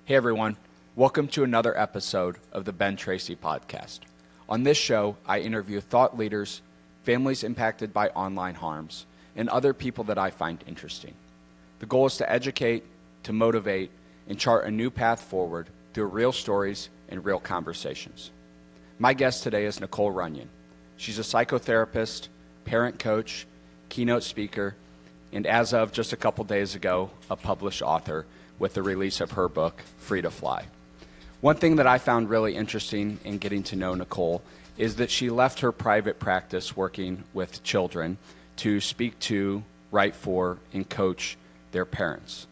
Hey everyone, welcome to another episode of the Ben Tracy Podcast. On this show, I interview thought leaders, families impacted by online harms, and other people that I find interesting. The goal is to educate, to motivate, and chart a new path forward through real stories and real conversations. My guest today is Nicole Runyon. She's a psychotherapist, parent coach, keynote speaker, and as of just a couple days ago, a published author with the release of her book, Free to Fly. One thing that I found really interesting in getting to know Nicole is that she left her private practice working with children to speak to, write for, and coach their parents.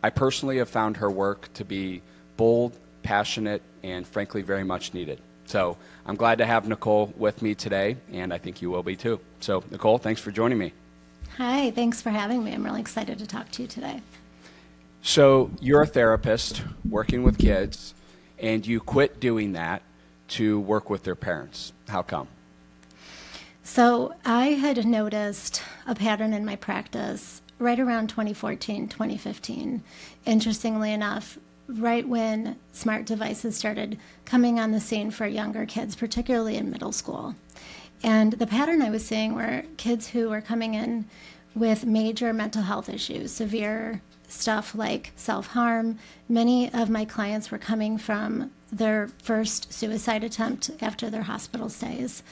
I personally have found her work to be bold, passionate, and frankly very much needed. So I'm glad to have Nicole with me today, and I think you will be too. So Nicole, thanks for joining me. Hi, thanks for having me. I'm really excited to talk to you today. So you're a therapist working with kids, and you quit doing that to work with their parents. How come? So I had noticed a pattern in my practice right around 2014, 2015. Interestingly enough, right when smart devices started coming on the scene for younger kids, particularly in middle school. And the pattern I was seeing were kids who were coming in with major mental health issues, severe stuff like self-harm. Many of my clients were coming from their first suicide attempt after their hospital stays.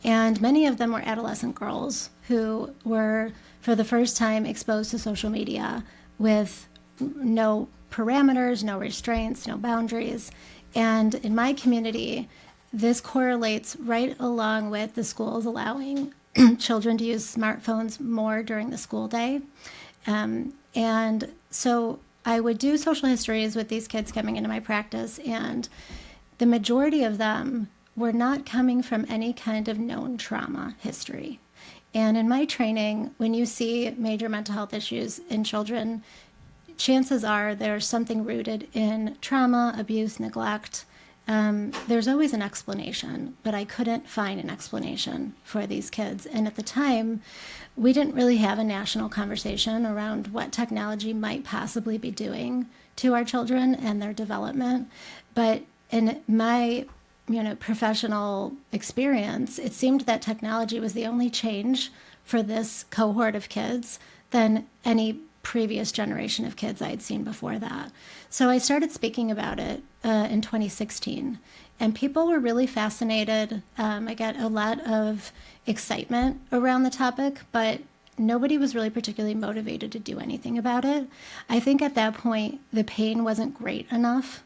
And many of them were adolescent girls who were, for the first time, exposed to social media with no parameters, no restraints, no boundaries. And in my community, this correlates right along with the schools allowing children to use smartphones more during the school day. And so I would do social histories with these kids coming into my practice, and the majority of them were not coming from any kind of known trauma history. And in my training, when you see major mental health issues in children, chances are there's something rooted in trauma, abuse, neglect. There's always an explanation, but I couldn't find an explanation for these kids. And at the time, we didn't really have a national conversation around what technology might possibly be doing to our children and their development. But in my professional experience, it seemed that technology was the only change for this cohort of kids than any previous generation of kids I had seen before that. So I started speaking about it in 2016, and people were really fascinated. I got a lot of excitement around the topic, but nobody was really particularly motivated to do anything about it. I think at that point, the pain wasn't great enough.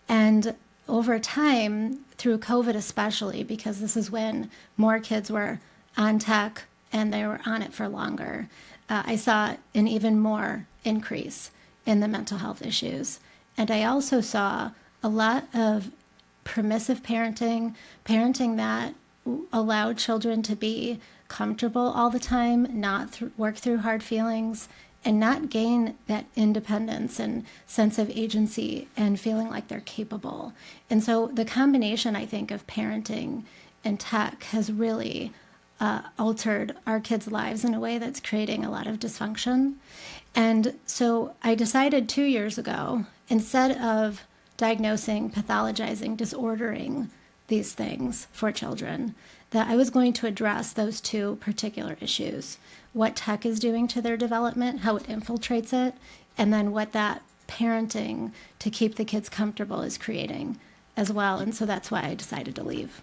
And over time, through COVID especially, because this is when more kids were on tech and they were on it for longer, I saw an even more increase in the mental health issues. And I also saw a lot of permissive parenting that allowed children to be comfortable all the time, not work through hard feelings, and not gain that independence and sense of agency and feeling like they're capable. And so the combination, I think, of parenting and tech has really altered our kids' lives in a way that's creating a lot of dysfunction. And so I decided 2 years ago, instead of diagnosing, pathologizing, disordering these things for children, that I was going to address those two particular issues: what tech is doing to their development, how it infiltrates it, and then what that parenting to keep the kids comfortable is creating as well. And so that's why I decided to leave.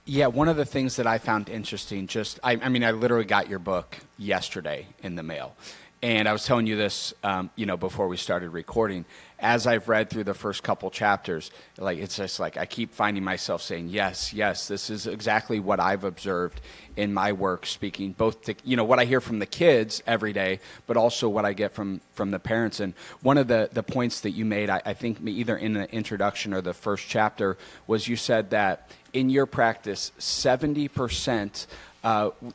Yeah, one of the things that I found interesting, I literally got your book yesterday in the mail. And I was telling you this, before we started recording. As I've read through the first couple chapters, it's just like I keep finding myself saying, yes, this is exactly what I've observed in my work, speaking both to, what I hear from the kids every day, but also what I get from the parents. And one of the points that you made, I think either in the introduction or the first chapter, was you said that in your practice, 70%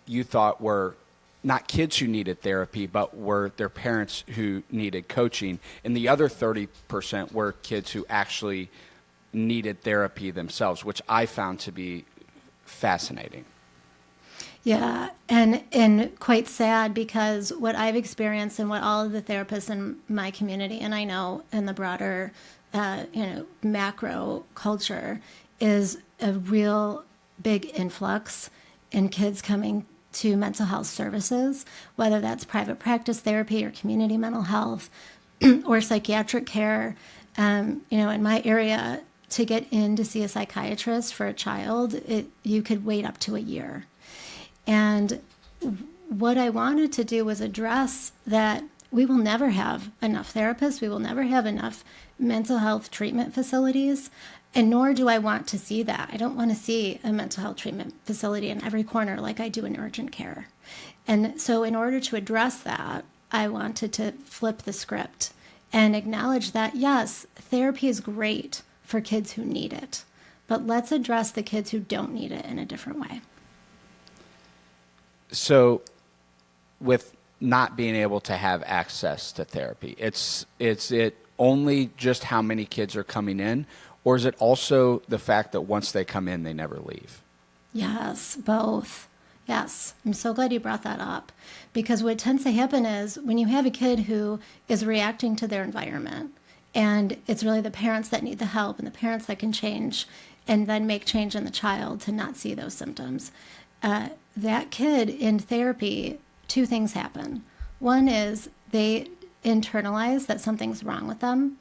you thought were not kids who needed therapy, but were their parents who needed coaching. And the other 30% were kids who actually needed therapy themselves, which I found to be fascinating. Yeah, and quite sad, because what I've experienced and what all of the therapists in my community, and I know in the broader macro culture is a real big influx in kids coming to mental health services, whether that's private practice therapy or community mental health or psychiatric care. In my area, to get in to see a psychiatrist for a child, you could wait up to a year. And what I wanted to do was address that we will never have enough therapists, we will never have enough mental health treatment facilities, and nor do I want to see that. I don't want to see a mental health treatment facility in every corner like I do in urgent care. And so in order to address that, I wanted to flip the script and acknowledge that, yes, therapy is great for kids who need it, but let's address the kids who don't need it in a different way. So with not being able to have access to therapy, is it only just how many kids are coming in, or is it also the fact that once they come in, they never leave? Yes, both. Yes, I'm so glad you brought that up, because what tends to happen is when you have a kid who is reacting to their environment, and it's really the parents that need the help and the parents that can change and then make change in the child to not see those symptoms. That kid in therapy, two things happen. One is they internalize that something's wrong with them,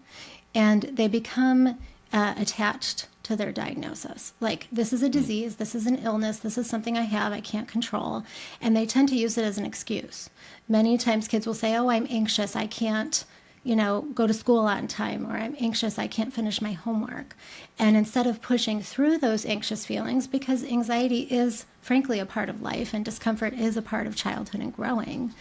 and they become attached to their diagnosis. Like, this is a disease, this is an illness, this is something I have, I can't control. And they tend to use it as an excuse. Many times kids will say, oh, I'm anxious, I can't, go to school on time, or I'm anxious, I can't finish my homework. And instead of pushing through those anxious feelings, because anxiety is frankly a part of life and discomfort is a part of childhood and growing,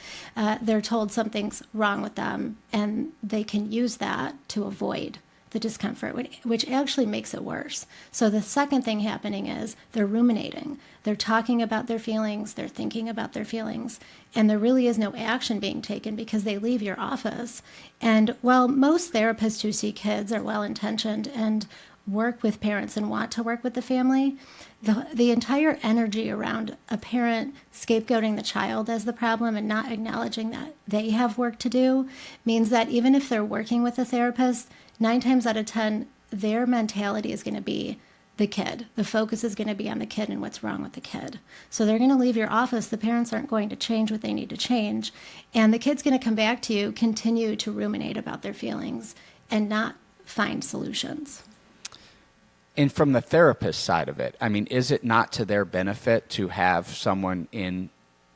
they're told something's wrong with them, and they can use that to avoid the discomfort, which actually makes it worse. So the second thing happening is they're ruminating. They're talking about their feelings, they're thinking about their feelings, and there really is no action being taken because they leave your office. And while most therapists who see kids are well-intentioned and work with parents and want to work with the family, the entire energy around a parent scapegoating the child as the problem and not acknowledging that they have work to do means that even if they're working with a therapist, 9 times out of 10, their mentality is going to be the kid. The focus is going to be on the kid and what's wrong with the kid. So they're going to leave your office. The parents aren't going to change what they need to change. And the kid's going to come back to you, continue to ruminate about their feelings, and not find solutions. And from the therapist side of it, I mean, is it not to their benefit to have someone in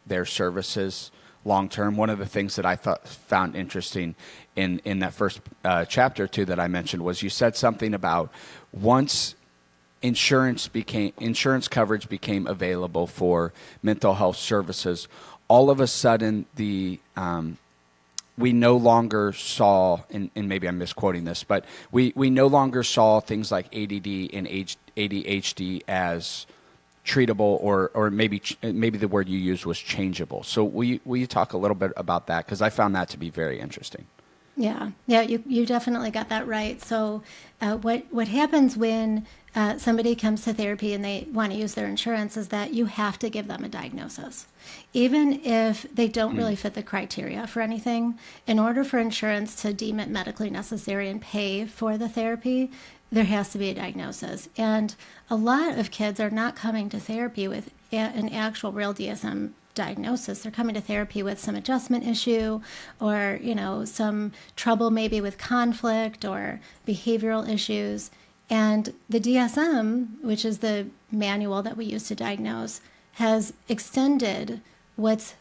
their services long term? One of the things that I found interesting in that first chapter too that I mentioned was you said something about once insurance coverage became available for mental health services, all of a sudden we no longer saw, and maybe I'm misquoting this, but we no longer saw things like ADD and ADHD as treatable, or maybe the word you used was changeable. So will you talk a little bit about that? Because I found that to be very interesting. Yeah, you definitely got that right. So what happens when somebody comes to therapy and they want to use their insurance is that you have to give them a diagnosis. Even if they don't really fit the criteria for anything, in order for insurance to deem it medically necessary and pay for the therapy, there has to be a diagnosis. And a lot of kids are not coming to therapy with an actual real DSM diagnosis. They're coming to therapy with some adjustment issue, or some trouble maybe with conflict or behavioral issues. And the DSM, which is the manual that we use to diagnose, has extended what's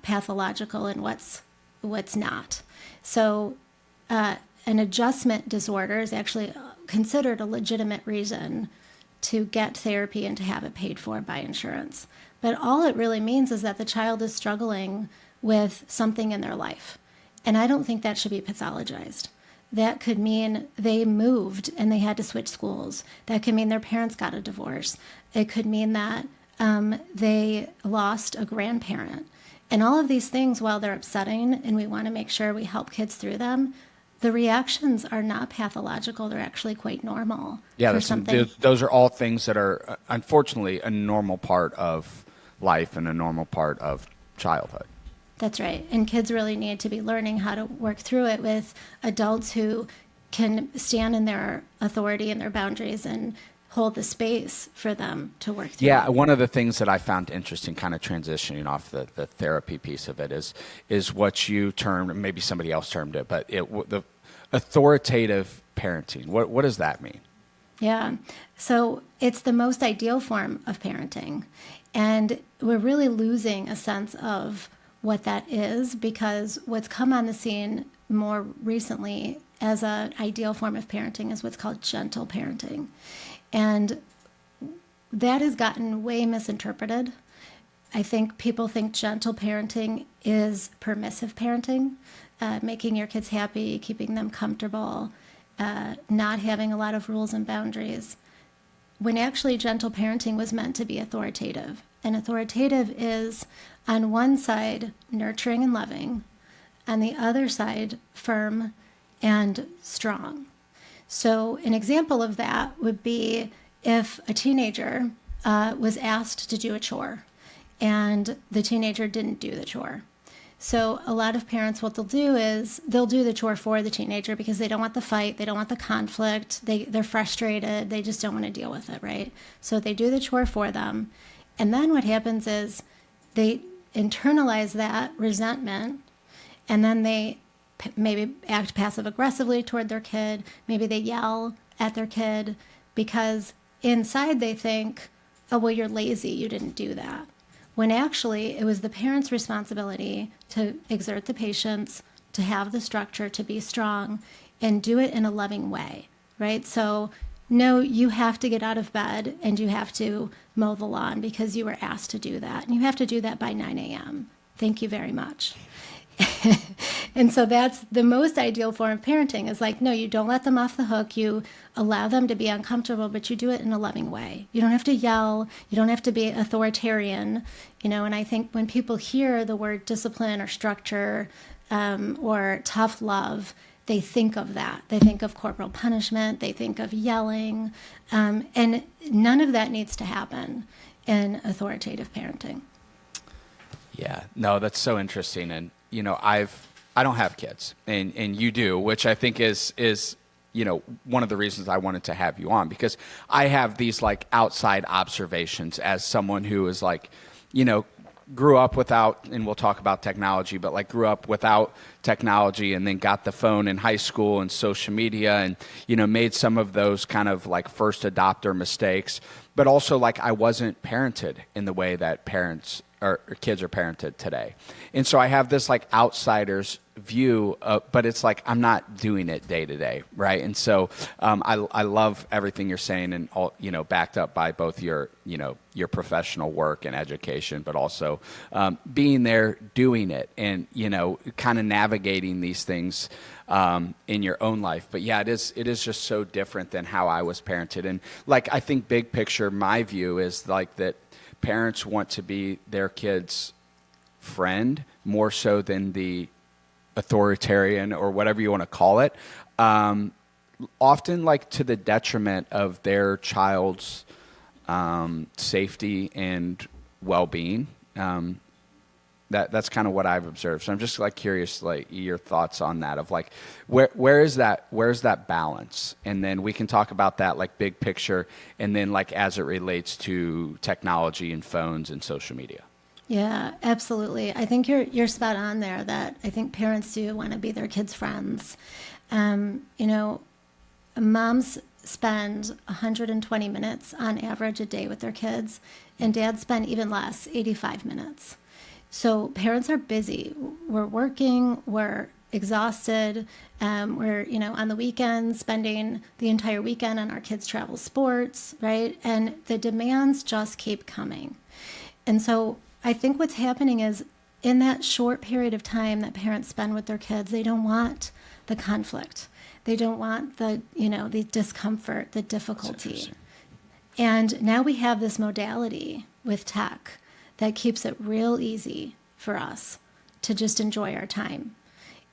pathological and what's not. So an adjustment disorder is actually considered a legitimate reason to get therapy and to have it paid for by insurance. But all it really means is that the child is struggling with something in their life. And I don't think that should be pathologized. That could mean they moved and they had to switch schools. That could mean their parents got a divorce. It could mean that they lost a grandparent. And all of these things, while they're upsetting and we want to make sure we help kids through them, the reactions are not pathological. They're actually quite normal. Yeah, those are all things that are, unfortunately, a normal part of life and a normal part of childhood. That's right. And kids really need to be learning how to work through it with adults who can stand in their authority and their boundaries and hold the space for them to work through. Yeah, one of the things that I found interesting, kind of transitioning off the therapy piece of it, is what you termed, maybe somebody else termed it, but the authoritative parenting. What does that mean? Yeah, so it's the most ideal form of parenting, and we're really losing a sense of what that is, because what's come on the scene more recently as an ideal form of parenting is what's called gentle parenting. And that has gotten way misinterpreted. I think people think gentle parenting is permissive parenting, making your kids happy, keeping them comfortable, not having a lot of rules and boundaries, when actually gentle parenting was meant to be authoritative. And authoritative is, on one side, nurturing and loving, on the other side, firm and strong. So an example of that would be if a teenager was asked to do a chore and the teenager didn't do the chore. So a lot of parents, what they'll do is they'll do the chore for the teenager because they don't want the fight, they don't want the conflict, they're frustrated, they just don't want to deal with it, right? So they do the chore for them. And then what happens is they internalize that resentment, and then they maybe act passive aggressively toward their kid. Maybe they yell at their kid because inside they think, oh, well, you're lazy, you didn't do that. When actually it was the parent's responsibility to exert the patience, to have the structure, to be strong, and do it in a loving way, right? So no, you have to get out of bed and you have to mow the lawn because you were asked to do that. And you have to do that by 9 a.m. Thank you very much. And so that's the most ideal form of parenting, is like, no, you don't let them off the hook. You allow them to be uncomfortable, but you do it in a loving way. You don't have to yell. You don't have to be authoritarian, and I think when people hear the word discipline or structure or tough love, they think of that. They think of corporal punishment. They think of yelling. And none of that needs to happen in authoritative parenting. Yeah, no, that's so interesting. And, I don't have kids, and you do, which I think is one of the reasons I wanted to have you on, because I have these like outside observations as someone who is like, grew up without, and we'll talk about technology, but like grew up without technology and then got the phone in high school and social media and, made some of those kind of like first adopter mistakes, but also like I wasn't parented in the way that parents or kids are parented today. And so I have this like outsider's view, but it's like I'm not doing it day to day, right? And so I love everything you're saying, and all, backed up by both your professional work and education, but also being there, doing it, and kind of navigating these things in your own life. But yeah, it is just so different than how I was parented. And like I think big picture, my view is like that parents want to be their kids' friend more so than the authoritarian or whatever you want to call it, often like to the detriment of their child's safety and well-being. That's kind of what I've observed. So I'm just like curious, like your thoughts on that, of like where is that balance? And then we can talk about that like big picture, and then like as it relates to technology and phones and social media. Yeah, absolutely. I think you're spot on there, that I think parents do want to be their kids' friends. Moms spend 120 minutes on average a day with their kids, and dads spend even less, 85 minutes. So parents are busy. We're working, we're exhausted. We're, on the weekends, spending the entire weekend on our kids' travel sports, right? And the demands just keep coming. And so I think what's happening is, in that short period of time that parents spend with their kids, they don't want the conflict. They don't want the discomfort, the difficulty. And now we have this modality with tech that keeps it real easy for us to just enjoy our time.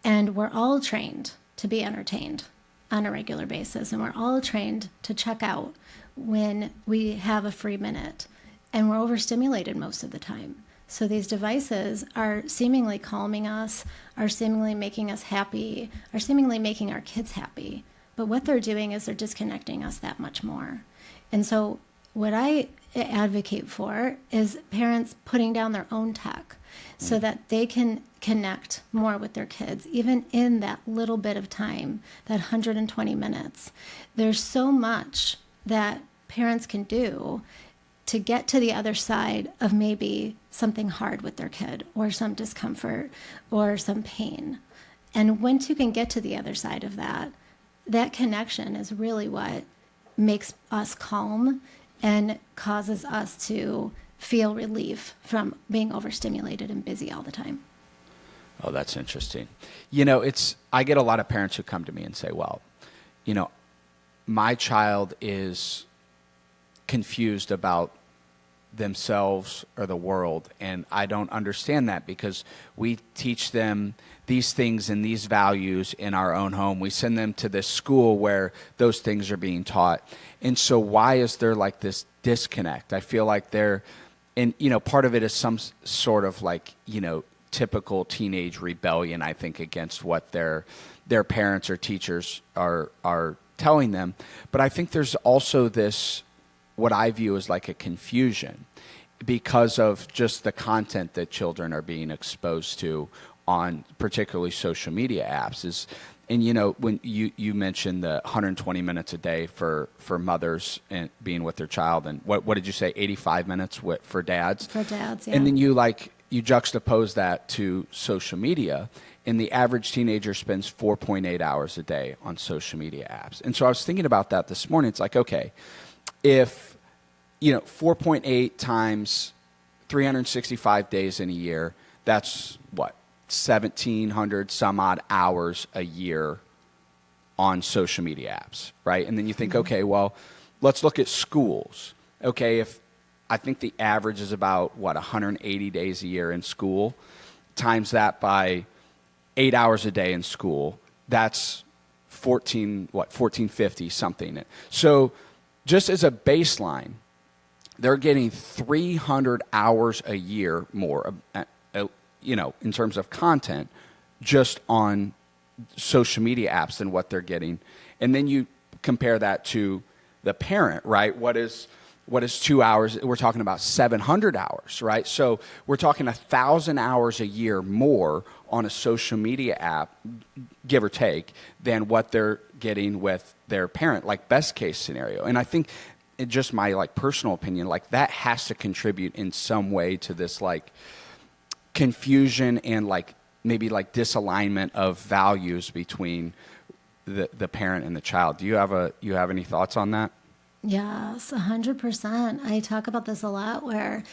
And we're all trained to be entertained on a regular basis. And we're all trained to check out when we have a free minute. And we're overstimulated most of the time. So these devices are seemingly calming us, are seemingly making us happy, are seemingly making our kids happy. But what they're doing is they're disconnecting us that much more. And so what I advocate for is parents putting down their own tech so that they can connect more with their kids, even in that little bit of time, that 120 minutes. There's so much that parents can do to get to the other side of maybe something hard with their kid or some discomfort or some pain. And once you can get to the other side of that, that connection is really what makes us calm and causes us to feel relief from being overstimulated and busy all the time. Oh, that's interesting. I get a lot of parents who come to me and say, well, my child is confused about themselves or the world, and I don't understand that because we teach them these things and these values in our own home. We send them to this school where those things are being taught. And so why is there like this disconnect? I feel like part of it is some sort of typical teenage rebellion, I think, against what their parents or teachers are telling them. But I think there's also this, what I view as like a confusion because of just the content that children are being exposed to on particularly social media apps. When you mentioned the 120 minutes a day for mothers and being with their child, and what did you say, 85 minutes for dads? For dads, yeah. And then you juxtapose that to social media, and the average teenager spends 4.8 hours a day on social media apps. And so I was thinking about that this morning. It's like, okay, if 4.8 times 365 days in a year, that's what, 1,700 some odd hours a year on social media apps, right? And then you think, okay, well, let's look at schools. Okay, I think the average is about 180 days a year in school, times that by 8 hours a day in school, that's 1450 something. So just as a baseline, they're getting 300 hours a year more, in terms of content, just on social media apps than what they're getting. And then you compare that to the parent, right? What is 2 hours? We're talking about 700 hours, right? So we're talking 1,000 hours a year more on a social media app, give or take, than what they're getting with their parent, like best case scenario. And I think, just my personal opinion, that has to contribute in some way to this confusion and maybe disalignment of values between the parent and the child. Do you have any thoughts on that? Yes, 100%. I talk about this a lot where,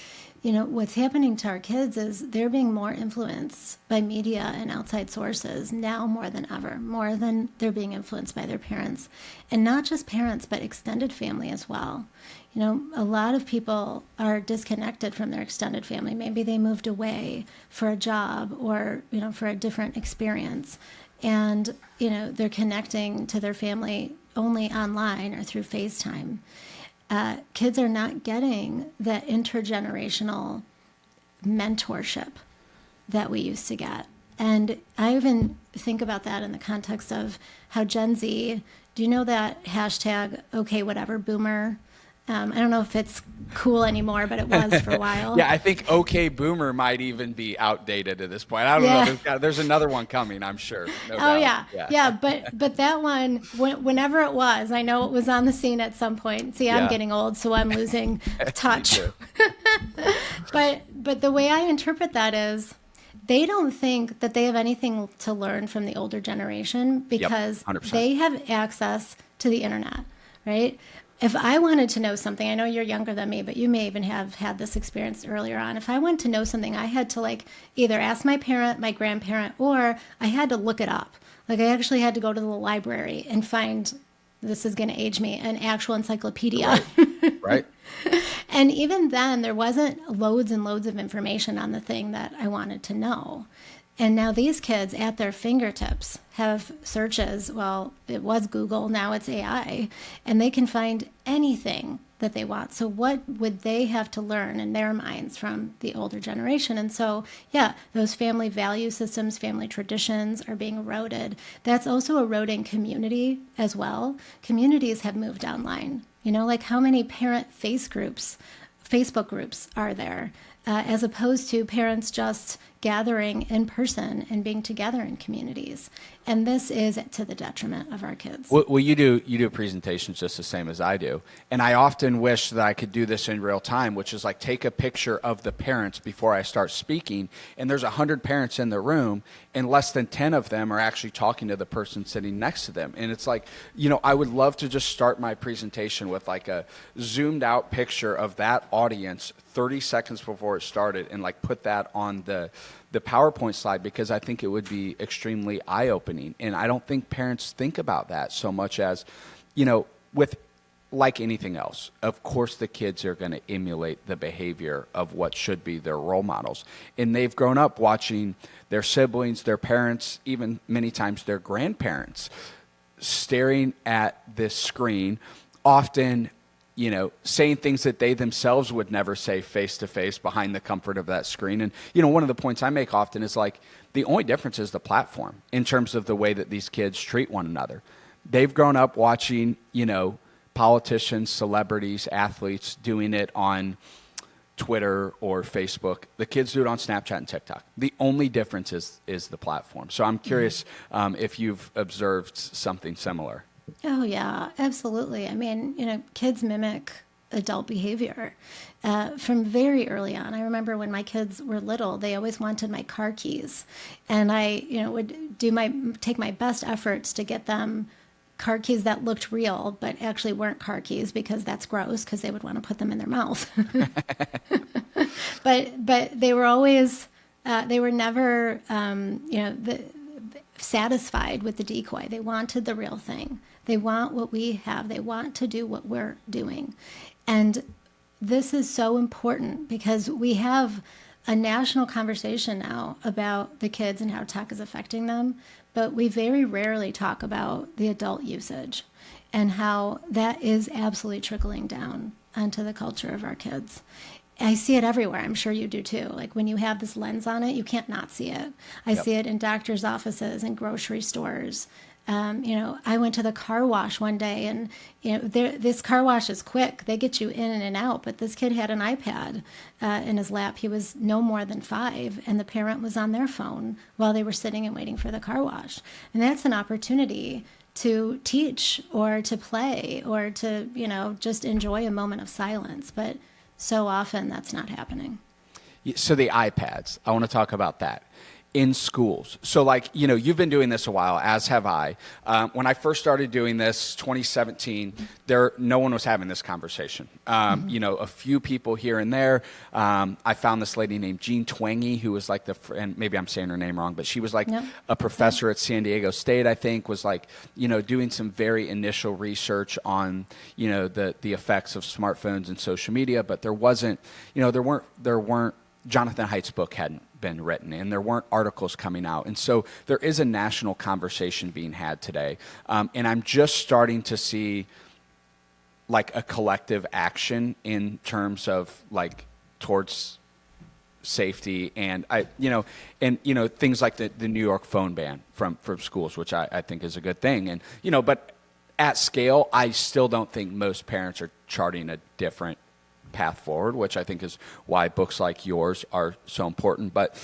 what's happening to our kids is they're being more influenced by media and outside sources now more than ever, more than they're being influenced by their parents. And not just parents, but extended family as well. A lot of people are disconnected from their extended family. Maybe they moved away for a job or, for a different experience. And, they're connecting to their family only online or through FaceTime. Kids are not getting that intergenerational mentorship that we used to get. And I even think about that in the context of how Gen Z, do you know that hashtag, okay, whatever, boomer? I don't know if it's cool anymore, but it was for a while. Yeah, I think okay boomer might even be outdated at this point. I don't know. There's another one coming, I'm sure. No doubt. Yeah. But that one, whenever it was, I know it was on the scene at some point. See, I'm getting old, so I'm losing touch. But the way I interpret that is, they don't think that they have anything to learn from the older generation because they have access to the internet, right? If I wanted to know something, I know you're younger than me, but you may even have had this experience earlier on. If I wanted to know something, I had to either ask my parent, my grandparent, or I had to look it up. I actually had to go to the library and find, this is going to age me, an actual encyclopedia. Right. And even then, there wasn't loads and loads of information on the thing that I wanted to know. And now these kids at their fingertips have searches. Well, it was Google, now it's AI. And they can find anything that they want. So what would they have to learn in their minds from the older generation? And so, yeah, those family value systems, family traditions are being eroded. That's also eroding community as well. Communities have moved online. Like how many parent Facebook groups are there, as opposed to parents just gathering in person and being together in communities. And this is to the detriment of our kids. Well, you do presentations just the same as I do. And I often wish that I could do this in real time, which is like take a picture of the parents before I start speaking. And there's 100 parents in the room, and less than 10 of them are actually talking to the person sitting next to them. And it's like, I would love to just start my presentation with like a zoomed out picture of that audience 30 seconds before it started and like put that on the PowerPoint slide, because I think it would be extremely eye-opening. And I don't think parents think about that so much as, with like anything else, of course the kids are going to emulate the behavior of what should be their role models. And they've grown up watching their siblings, their parents, even many times their grandparents staring at this screen, often saying things that they themselves would never say face to face behind the comfort of that screen. And, one of the points I make often is like, the only difference is the platform in terms of the way that these kids treat one another. They've grown up watching, politicians, celebrities, athletes doing it on Twitter or Facebook. The kids do it on Snapchat and TikTok. The only difference is the platform. So I'm curious if you've observed something similar. Oh, yeah, absolutely. I mean, kids mimic adult behavior from very early on. I remember when my kids were little, they always wanted my car keys. And I, would take my best efforts to get them car keys that looked real, but actually weren't car keys, because that's gross, because they would want to put them in their mouth. But they were always, they were never, satisfied with the decoy. They wanted the real thing. They want what we have. They want to do what we're doing. And this is so important because we have a national conversation now about the kids and how tech is affecting them, but we very rarely talk about the adult usage and how that is absolutely trickling down onto the culture of our kids. I see it everywhere. I'm sure you do too. Like when you have this lens on it, you can't not see it. I see it in doctors' offices and grocery stores. I went to the car wash one day, and this car wash is quick. They get you in and out. But this kid had an iPad in his lap. He was no more than 5, and the parent was on their phone while they were sitting and waiting for the car wash. And that's an opportunity to teach or to play or to just enjoy a moment of silence. But so often that's not happening. So the iPads, I want to talk about that. In schools. So you've been doing this a while, as have I. When I first started doing this, 2017, no one was having this conversation. A few people here and there. I found this lady named Jean Twenge, who was and maybe I'm saying her name wrong, but she was a professor at San Diego State, I think, was doing some very initial research on, the effects of smartphones and social media, but there wasn't, there weren't, Jonathan Haidt's book hadn't been written, and there weren't articles coming out. And so there is a national conversation being had today. And I'm just starting to see a collective action in terms of towards safety and things like the New York phone ban from schools, which I think is a good thing. And, but at scale, I still don't think most parents are charting a different path forward, which I think is why books like yours are so important. But,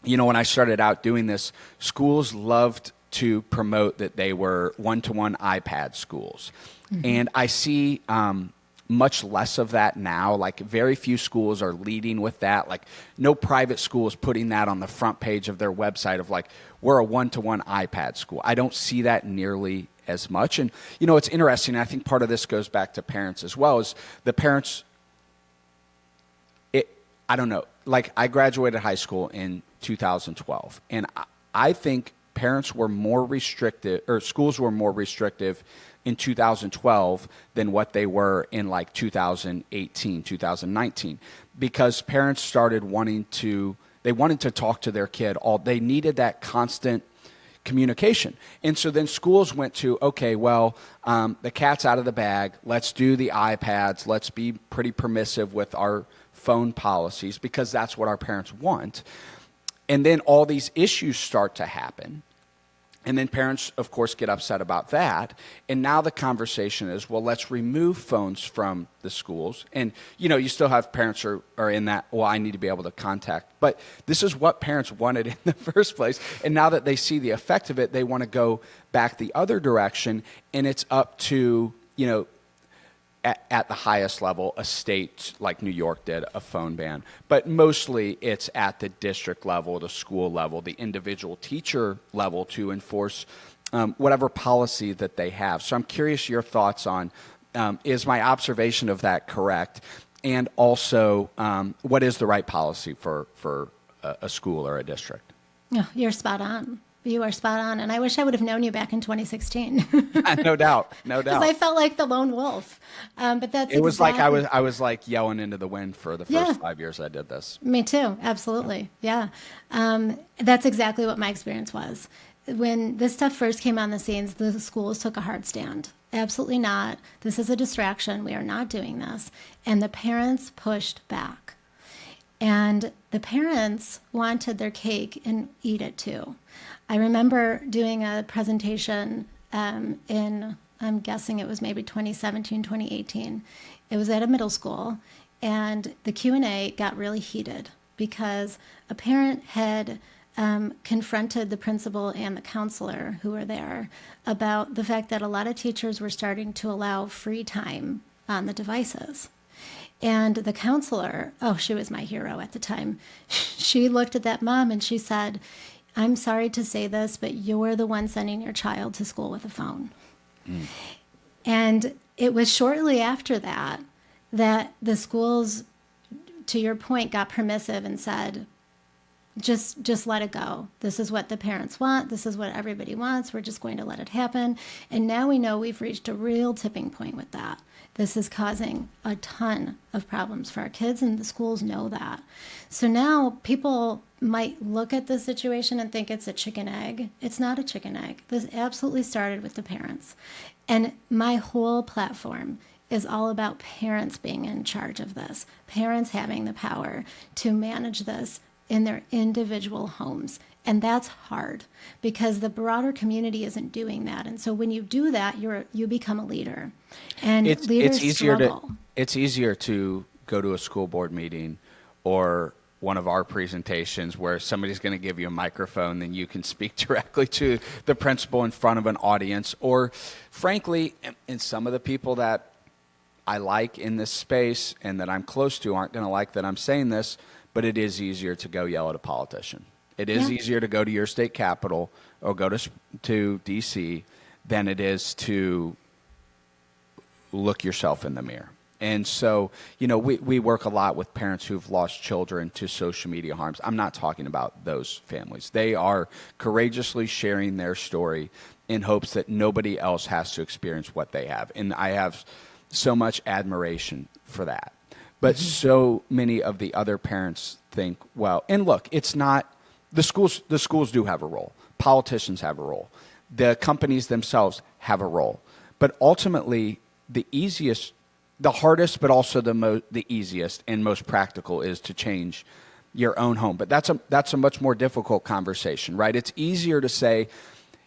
when I started out doing this, schools loved to promote that they were one-to-one iPad schools. Mm-hmm. And I see much less of that now. Very few schools are leading with that. No private school is putting that on the front page of their website of we're a one-to-one iPad school. I don't see that nearly as much. And, it's interesting. I think part of this goes back to parents as well, is the parents, I don't know. I graduated high school in 2012, and I think parents were more restrictive, or schools were more restrictive in 2012 than what they were in 2018, 2019, because parents started wanting to talk to their kid. They needed that constant communication. And so then schools went to, okay, well, the cat's out of the bag. Let's do the iPads. Let's be pretty permissive with our phone policies because that's what our parents want. And then all these issues start to happen. And then parents, of course, get upset about that. And now the conversation is, well, let's remove phones from the schools. And, you still have parents who are in that, well, I need to be able to contact. But this is what parents wanted in the first place. And now that they see the effect of it, they want to go back the other direction. And it's up to, at the highest level, a state like New York did, a phone ban. But mostly it's at the district level, the school level, the individual teacher level to enforce whatever policy that they have. So I'm curious your thoughts on, is my observation of that correct? And also, what is the right policy for a school or a district? Oh, you're spot on. You are spot on. And I wish I would have known you back in 2016. No doubt. Because I felt like the lone wolf. But that's it was exactly... like I was like yelling into the wind for the first 5 years I did this. Me too. Absolutely. Yeah. That's exactly what my experience was. When this stuff first came on the scenes, the schools took a hard stand. Absolutely not. This is a distraction. We are not doing this. And the parents pushed back. And the parents wanted their cake and eat it too. I remember doing a presentation in, I'm guessing it was maybe 2017, 2018. It was at a middle school, and the Q&A got really heated because a parent had confronted the principal and the counselor who were there about the fact that a lot of teachers were starting to allow free time on the devices. And the counselor, she was my hero at the time, she looked at that mom and she said, I'm sorry to say this, but you're the one sending your child to school with a phone. Mm. And it was shortly after that the schools, to your point, got permissive and said, just let it go. This is what the parents want. This is what everybody wants. We're just going to let it happen. And now we know we've reached a real tipping point with that. This is causing a ton of problems for our kids, and the schools know that. So now people might look at this situation and think it's a chicken egg. It's not a chicken egg. This absolutely started with the parents. And my whole platform is all about parents being in charge of this, parents having the power to manage this in their individual homes. And that's hard because the broader community isn't doing that. And so when you do that, you become a leader. And leaders struggle. It's easier to go to a school board meeting or one of our presentations where somebody's going to give you a microphone, then you can speak directly to the principal in front of an audience. Or frankly, and some of the people that I like in this space and that I'm close to aren't going to like that I'm saying this, but it is easier to go yell at a politician. It is easier to go to your state capital or go to D.C. than it is to look yourself in the mirror. And so, we work a lot with parents who've lost children to social media harms. I'm not talking about those families. They are courageously sharing their story in hopes that nobody else has to experience what they have. And I have so much admiration for that. But so many of the other parents think, well, and look, it's not, the schools do have a role. Politicians have a role. The companies themselves have a role. But ultimately, the hardest, but also the easiest and most practical is to change your own home. But that's a much more difficult conversation, right? It's easier to say,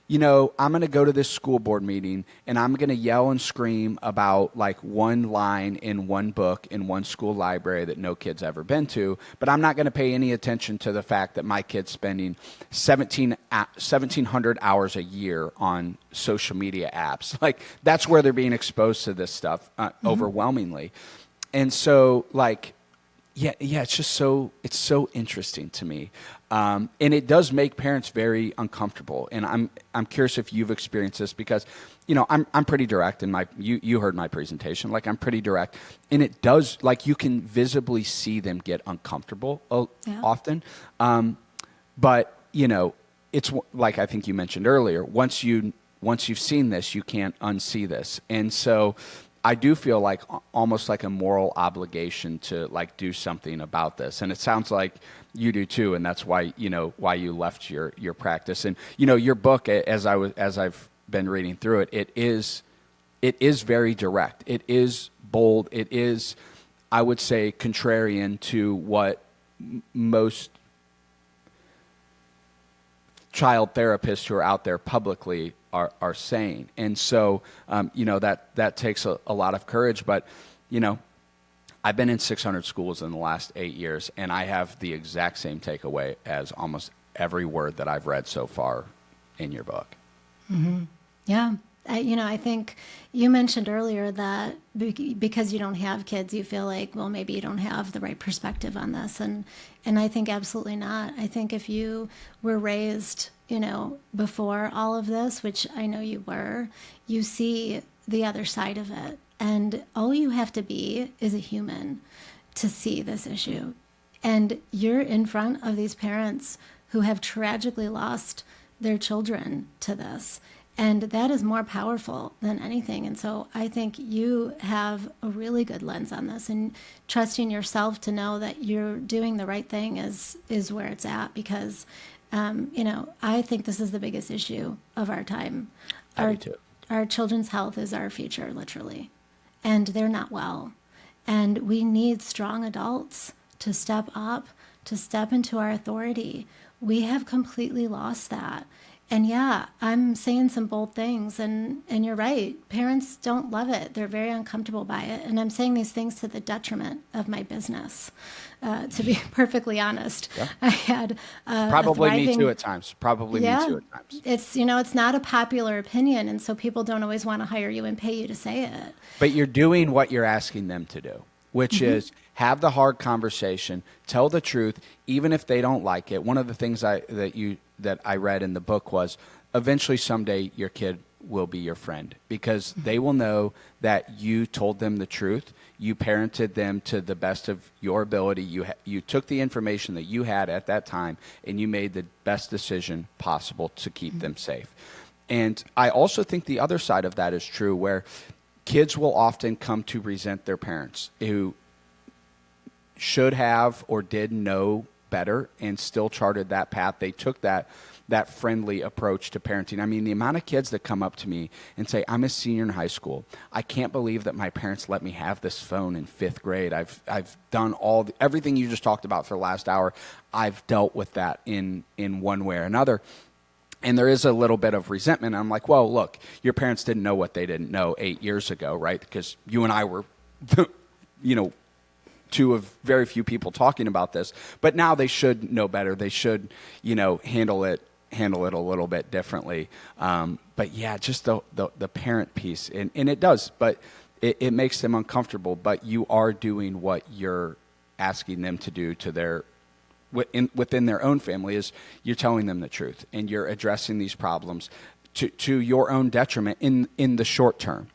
I'm going to go to this school board meeting and I'm going to yell and scream about like one line in one book in one school library that no kid's ever been to, but I'm not going to pay any attention to the fact that my kid's spending 1,700 hours a year on social media apps. Like that's where they're being exposed to this stuff overwhelmingly. And so it's just it's so interesting to me. And it does make parents very uncomfortable. And I'm curious if you've experienced this because, I'm pretty direct in you heard my presentation. Like I'm pretty direct and it does, you can visibly see them get uncomfortable often. But it's like I think you mentioned earlier, once you've seen this, you can't unsee this. And so, I do feel like almost like a moral obligation to like do something about this. And it sounds like you do too. And that's why, why you left your practice. And, your book, as I've been reading through it, it is very direct. It is bold. It is, I would say, contrarian to what most child therapists who are out there publicly are saying. And so, that takes a lot of courage. But, I've been in 600 schools in the last 8 years, and I have the exact same takeaway as almost every word that I've read so far in your book. Mm-hmm. Yeah. I think you mentioned earlier that because you don't have kids, you feel like, well, maybe you don't have the right perspective on this. And I think absolutely not. I think if you were raised, before all of this, which I know you were, you see the other side of it. And all you have to be is a human to see this issue. And you're in front of these parents who have tragically lost their children to this. And that is more powerful than anything. And so I think you have a really good lens on this, and trusting yourself to know that you're doing the right thing is where it's at, because, I think this is the biggest issue of our time. Our children's health is our future, literally, and they're not well. And we need strong adults to step up, to step into our authority. We have completely lost that. And yeah, I'm saying some bold things, and you're right. Parents don't love it. They're very uncomfortable by it. And I'm saying these things to the detriment of my business, to be perfectly honest. Yeah. I had probably me too at times. Me too at times. It's not a popular opinion, and so people don't always want to hire you and pay you to say it. But you're doing what you're asking them to do, which is have the hard conversation, tell the truth, even if they don't like it. One of the things that I read in the book was eventually someday your kid will be your friend, because they will know that you told them the truth. You parented them to the best of your ability. You took the information that you had at that time and you made the best decision possible to keep them safe. And I also think the other side of that is true, where kids will often come to resent their parents who should have or did know better and still charted that path. They took that friendly approach to parenting. I mean, the amount of kids that come up to me and say, I'm a senior in high school. I can't believe that my parents let me have this phone in 5th grade. I've done everything you just talked about for the last hour. I've dealt with that in one way or another. And there is a little bit of resentment. I'm like, well, look, your parents didn't know what they didn't know 8 years ago, right? Because you and I were, two of very few people talking about this. But now they should know better. They should, handle it a little bit differently. But yeah, just the parent piece, and it does, but it makes them uncomfortable. But you are doing what you're asking them to do to their within their own family, is you're telling them the truth, and you're addressing these problems to your own detriment in the short term.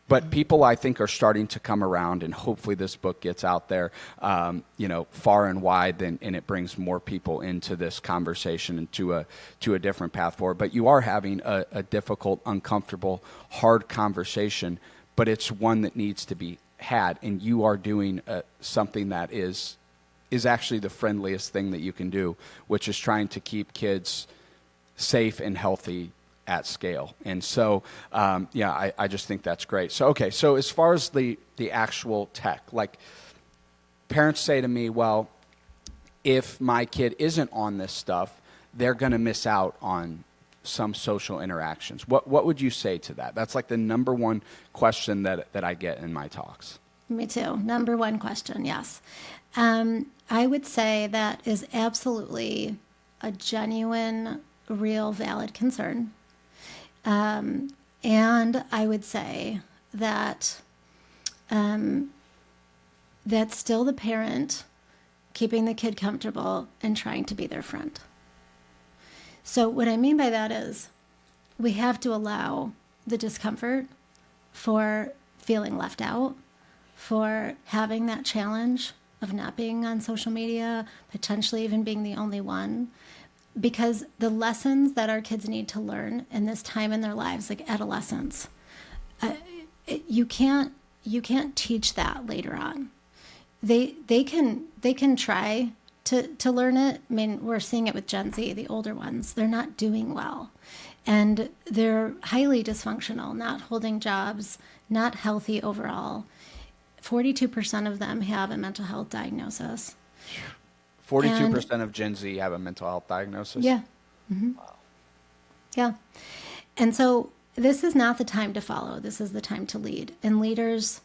But people, I think, are starting to come around, and hopefully this book gets out there, far and wide, and it brings more people into this conversation and to a different path forward. But you are having a difficult, uncomfortable, hard conversation, but it's one that needs to be had, and you are doing something that is actually the friendliest thing that you can do, which is trying to keep kids safe and healthy at scale. And so, I just think that's great. So, okay. So as far as the actual tech, like parents say to me, well, if my kid isn't on this stuff, they're going to miss out on some social interactions. What would you say to that? That's like the number one question that I get in my talks. Me too. Number one question. Yes. I would say that is absolutely a genuine, real, valid concern. And I would say that that's still the parent keeping the kid comfortable and trying to be their friend. So what I mean by that is we have to allow the discomfort for feeling left out, for having that challenge of not being on social media, potentially even being the only one. Because the lessons that our kids need to learn in this time in their lives, like adolescence, you can't you can't teach that later on. They can try to learn it. I mean, we're seeing it with Gen Z, the older ones. They're not doing well. And they're highly dysfunctional, not holding jobs, not healthy overall. 42% of them have a mental health diagnosis. 42% of Gen Z have a mental health diagnosis? Yeah. Mm-hmm. Wow. Yeah. And so this is not the time to follow. This is the time to lead. And leaders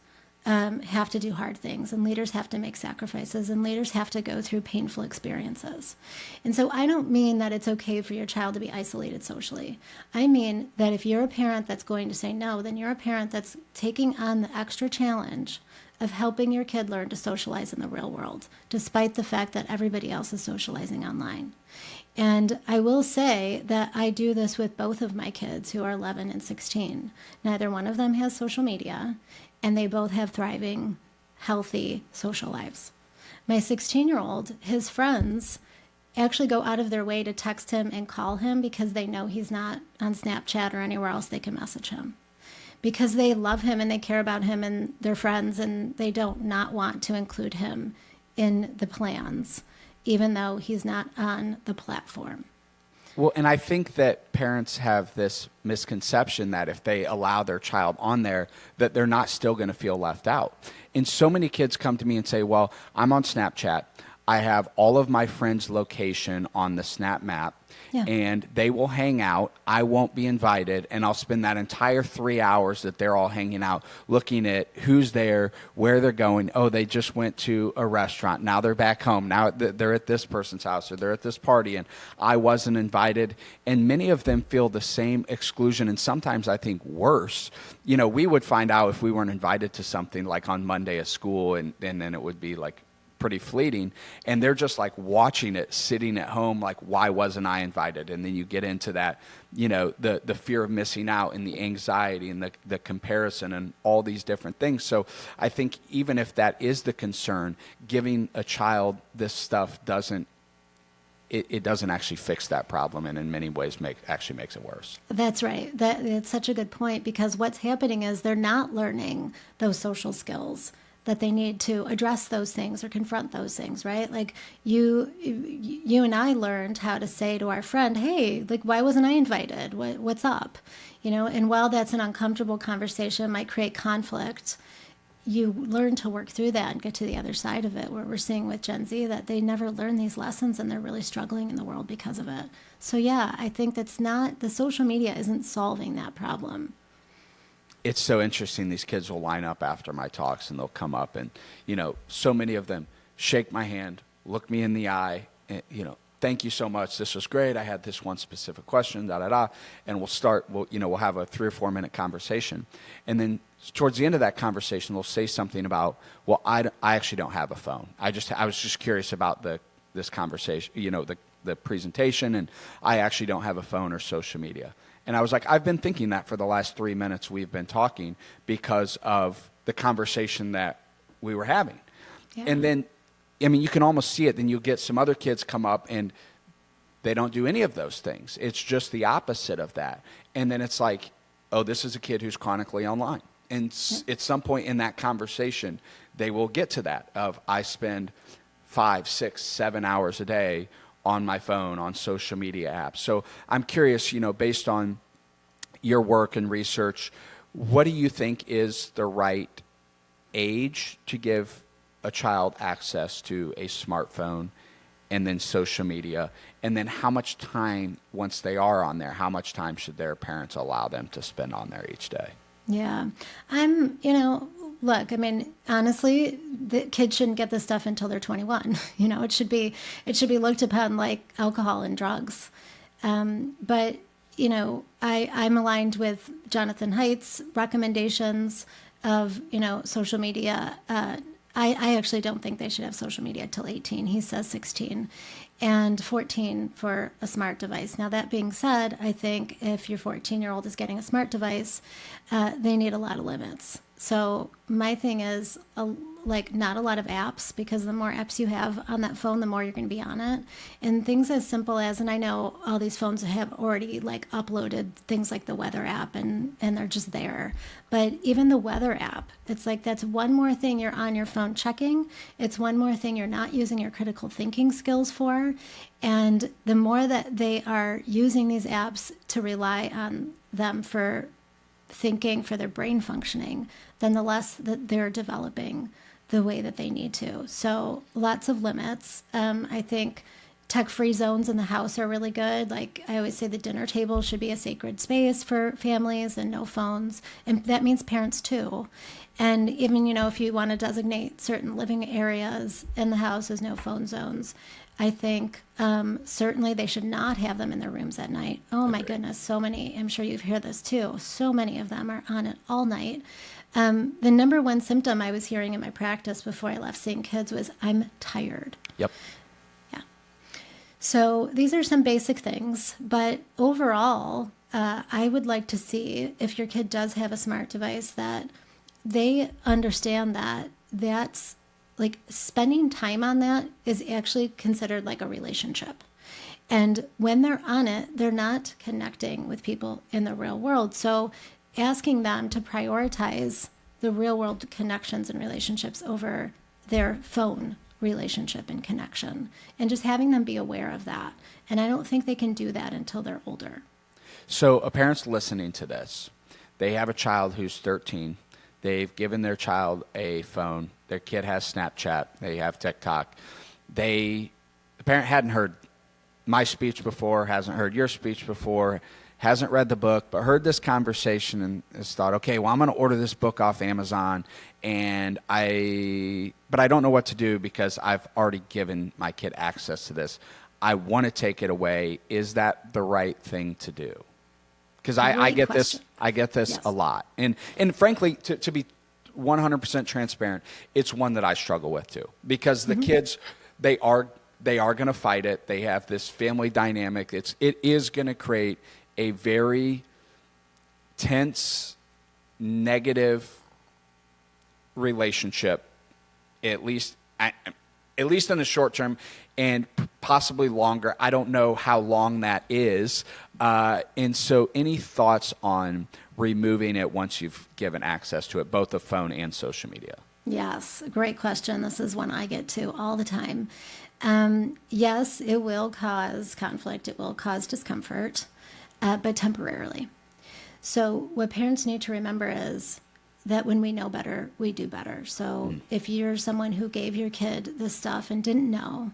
have to do hard things, and leaders have to make sacrifices, and leaders have to go through painful experiences. And so I don't mean that it's okay for your child to be isolated socially. I mean that if you're a parent that's going to say no, then you're a parent that's taking on the extra challenge of helping your kid learn to socialize in the real world, despite the fact that everybody else is socializing online. And I will say that I do this with both of my kids, who are 11 and 16. Neither one of them has social media, and they both have thriving, healthy social lives. My 16-year-old, his friends actually go out of their way to text him and call him because they know he's not on Snapchat or anywhere else they can message him. Because they love him and they care about him and their friends, and they don't not want to include him in the plans, even though he's not on the platform. Well, and I think that parents have this misconception that if they allow their child on there, that they're not still going to feel left out. And so many kids come to me and say, well, I'm on Snapchat. I have all of my friends' location on the Snap map, and they will hang out. I won't be invited, and I'll spend that entire 3 hours that they're all hanging out looking at who's there, where they're going. Oh, they just went to a restaurant. Now they're back home. Now they're at this person's house, or they're at this party, and I wasn't invited. And many of them feel the same exclusion, and sometimes I think worse. You know, we would find out if we weren't invited to something like on Monday at school, and then it would be like pretty fleeting, and they're just like watching it sitting at home like, why wasn't I invited? And then you get into that, you know, the fear of missing out and the anxiety and the comparison and all these different things. So I think even if that is the concern, giving a child this stuff doesn't actually fix that problem, and in many ways actually makes it worse. That's right. It's such a good point, because what's happening is they're not learning those social skills that they need to address those things or confront those things, right? Like you and I learned how to say to our friend, hey, like, why wasn't I invited? What's up? You know, and while that's an uncomfortable conversation, might create conflict, you learn to work through that and get to the other side of it, where we're seeing with Gen Z that they never learn these lessons and they're really struggling in the world because of it. So yeah, I think the social media isn't solving that problem. It's so interesting. These kids will line up after my talks, and they'll come up, and, you know, so many of them shake my hand, look me in the eye, and, you know, thank you so much. This was great. I had this one specific question, and we'll have a 3 or 4 minute conversation. And then towards the end of that conversation, they'll say something about, well, I actually don't have a phone. I was just curious about this conversation, you know, the presentation, and I actually don't have a phone or social media. And I was like, I've been thinking that for the last 3 minutes we've been talking because of the conversation that we were having. Yeah. And then, I mean, you can almost see it. Then you'll get some other kids come up and they don't do any of those things. It's just the opposite of that. And then it's like, oh, this is a kid who's chronically online. And at some point in that conversation, they will get to that of, I spend 5, 6, 7 hours a day on my phone, on social media apps. So I'm curious, you know, based on your work and research, what do you think is the right age to give a child access to a smartphone and then social media? And then how much time, once they are on there, how much time should their parents allow them to spend on there each day? Yeah. Look, I mean, honestly, the kids shouldn't get this stuff until they're 21. You know, it should be looked upon like alcohol and drugs. But, you know, I'm aligned with Jonathan Haidt's recommendations of, you know, social media. I actually don't think they should have social media till 18. He says 16 and 14 for a smart device. Now, that being said, I think if your 14-year-old is getting a smart device, they need a lot of limits. So my thing is like not a lot of apps, because the more apps you have on that phone, the more you're going to be on it. And things as simple as, and I know all these phones have already like uploaded things like the weather app, and they're just there. But even the weather app, it's like that's one more thing you're on your phone checking. It's one more thing you're not using your critical thinking skills for. And the more that they are using these apps to rely on them for thinking, for their brain functioning, then the less that they're developing the way that they need to. So lots of limits. I think tech-free zones in the house are really good. Like I always say, the dinner table should be a sacred space for families and no phones. And that means parents too. And even, if you want to designate certain living areas in the house as no phone zones, I think certainly they should not have them in their rooms at night. Oh my goodness, so many. I'm sure you've heard this too. So many of them are on it all night. The number one symptom I was hearing in my practice before I left seeing kids was, I'm tired. Yep. Yeah. So these are some basic things, but overall, I would like to see, if your kid does have a smart device, that they understand that that's like spending time on that is actually considered like a relationship. And when they're on it, they're not connecting with people in the real world. So asking them to prioritize the real world connections and relationships over their phone relationship and connection, and just having them be aware of that. And I don't think they can do that until they're older. So a parent's listening to this. They have a child who's 13. They've given their child a phone. Their kid has Snapchat. They have TikTok. The parent hadn't heard my speech before, hasn't heard your speech before, hasn't read the book, but heard this conversation and has thought, okay, well, I'm going to order this book off Amazon, but I don't know what to do because I've already given my kid access to this. I want to take it away. Is that the right thing to do? Because I get this yes. a lot. And frankly, to be 100% transparent, it's one that I struggle with too. Because the kids, they are going to fight it. They have this family dynamic. It is going to create a very tense, negative relationship, at least in the short term, and possibly longer. I don't know how long that is. And so any thoughts on removing it once you've given access to it, both the phone and social media? Yes, great question. This is one I get to all the time. Yes, it will cause conflict. It will cause discomfort, but temporarily. So what parents need to remember is that when we know better, we do better. So if you're someone who gave your kid this stuff and didn't know,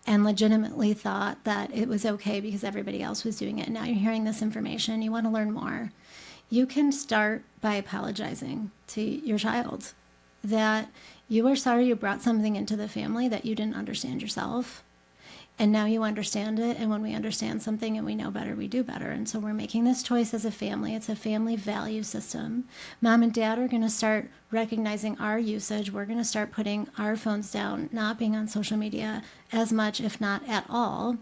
and legitimately thought that it was okay because everybody else was doing it, and now you're hearing this information, you want to learn more, you can start by apologizing to your child that you are sorry you brought something into the family that you didn't understand yourself. And now you understand it. And when we understand something and we know better, we do better. And so we're making this choice as a family. It's a family value system. Mom and dad are going to start recognizing our usage. We're going to start putting our phones down, not being on social media as much, if not at all.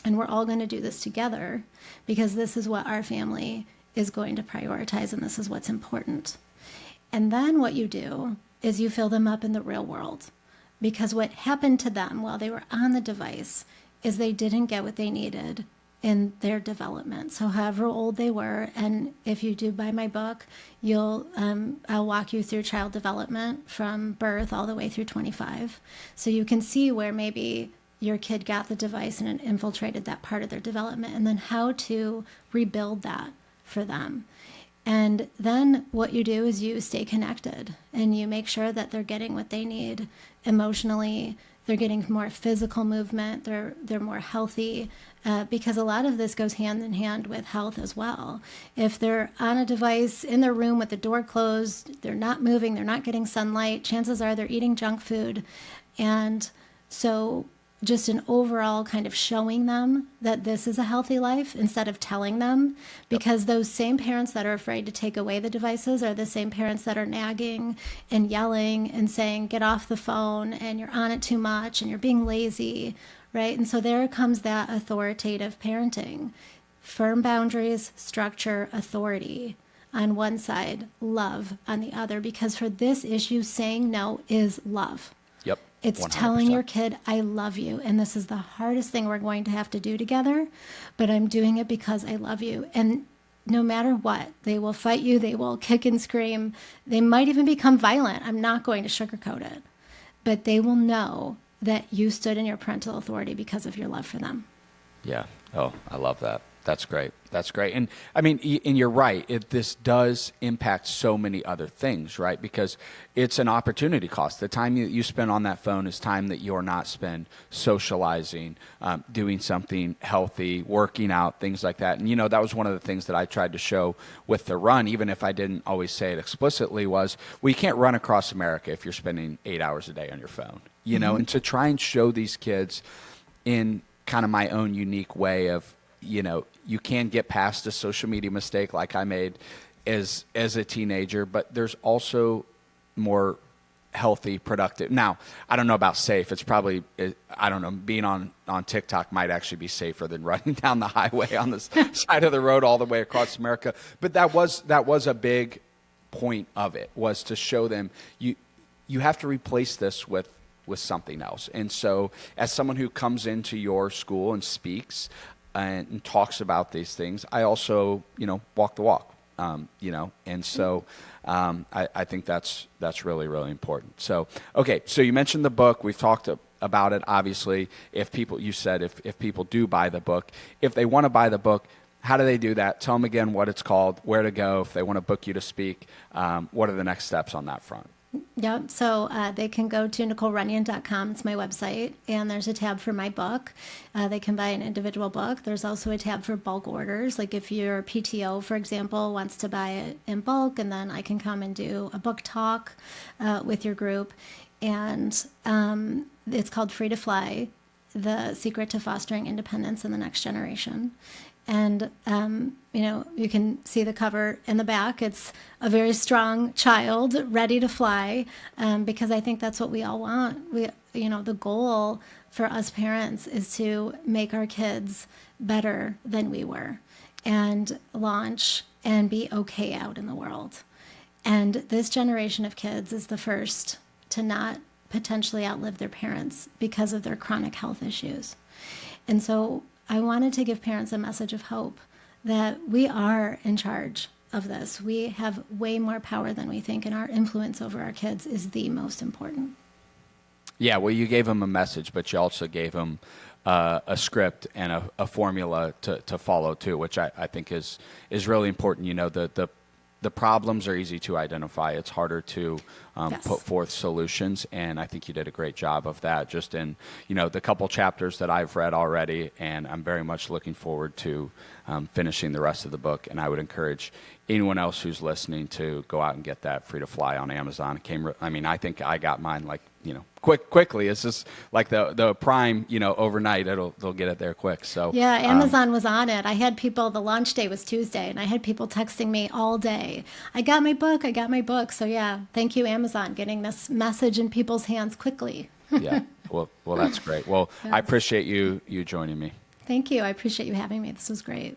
And we're all going to do this together because this is what our family is going to prioritize, and this is what's important. And then what you do is you fill them up in the real world. Because what happened to them while they were on the device is they didn't get what they needed in their development. So however old they were, and if you do buy my book, I'll walk you through child development from birth all the way through 25. So you can see where maybe your kid got the device and it infiltrated that part of their development, and then how to rebuild that for them. And then what you do is you stay connected and you make sure that they're getting what they need emotionally. They're getting more physical movement. They're more healthy because a lot of this goes hand in hand with health as well. If they're on a device in their room with the door closed, they're not moving, they're not getting sunlight, chances are they're eating junk food. And so just an overall kind of showing them that this is a healthy life instead of telling them, because those same parents that are afraid to take away the devices are the same parents that are nagging and yelling and saying, get off the phone and you're on it too much and you're being lazy, right? And so there comes that authoritative parenting. Firm boundaries, structure, authority. on one side, love on the other, because for this issue, saying no is love. Yep. It's 100%. telling your kid, I love you. And this is the hardest thing we're going to have to do together, but I'm doing it because I love you. And no matter what, they will fight you. They will kick and scream. They might even become violent. I'm not going to sugarcoat it, but they will know that you stood in your parental authority because of your love for them. Yeah. Oh, I love that. That's great. That's great. And I mean, and you're right. This does impact so many other things, right? Because it's an opportunity cost. The time you spend on that phone is time that you're not spend socializing, doing something healthy, working out, things like that. And, that was one of the things that I tried to show with the run, even if I didn't always say it explicitly, was we can't run across America if you're spending 8 hours a day on your phone, and to try and show these kids in kind of my own unique way of, you can get past a social media mistake like I made as a teenager, but there's also more healthy, productive. Now, I don't know about safe. It's probably, I don't know, being on TikTok might actually be safer than running down the highway on the side of the road all the way across America. But that was a big point of it, was to show them you have to replace this with something else. And so as someone who comes into your school and speaks and talks about these things, I also, walk the walk, and so I think that's really, really important. So, okay. So you mentioned the book. We've talked about it. Obviously, if people do buy the book, if they want to buy the book, how do they do that? Tell them again what it's called, where to go. If they want to book you to speak, what are the next steps on that front? Yep. So they can go to NicoleRunyon.com. It's my website. And there's a tab for my book. They can buy an individual book. There's also a tab for bulk orders. Like if your PTO, for example, wants to buy it in bulk, and then I can come and do a book talk with your group. And it's called Free to Fly, The Secret to Fostering Independence in the Next Generation. And, you can see the cover in the back. It's a very strong child ready to fly, because I think that's what we all want. The goal for us parents is to make our kids better than we were and launch and be okay out in the world. And this generation of kids is the first to not potentially outlive their parents because of their chronic health issues. And so I wanted to give parents a message of hope that we are in charge of this. We have way more power than we think, and our influence over our kids is the most important. Yeah, well, you gave them a message, but you also gave them a script and a formula to follow too, which I think is really important. The problems are easy to identify. It's harder to Yes. put forth solutions, and I think you did a great job of that just in, the couple chapters that I've read already, and I'm very much looking forward to finishing the rest of the book. And I would encourage anyone else who's listening to go out and get that Free to Fly on Amazon. I think I got mine quickly. It's just like the Prime, overnight, they'll get it there quick. So yeah, Amazon was on it. I had people, the launch day was Tuesday, and I had people texting me all day. I got my book. So yeah, thank you, Amazon, getting this message in people's hands quickly. Yeah. Well, that's great. Well, Yes. I appreciate you joining me. Thank you. I appreciate you having me. This was great.